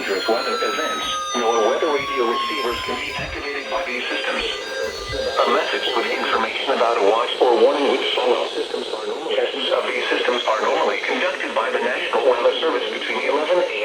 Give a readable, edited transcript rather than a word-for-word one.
dangerous weather events, nor weather radio receivers can be activated by these systems. A message with information about a watch or warning would follow. Tests of these systems are normally conducted by the National Weather Service between 11 a.m.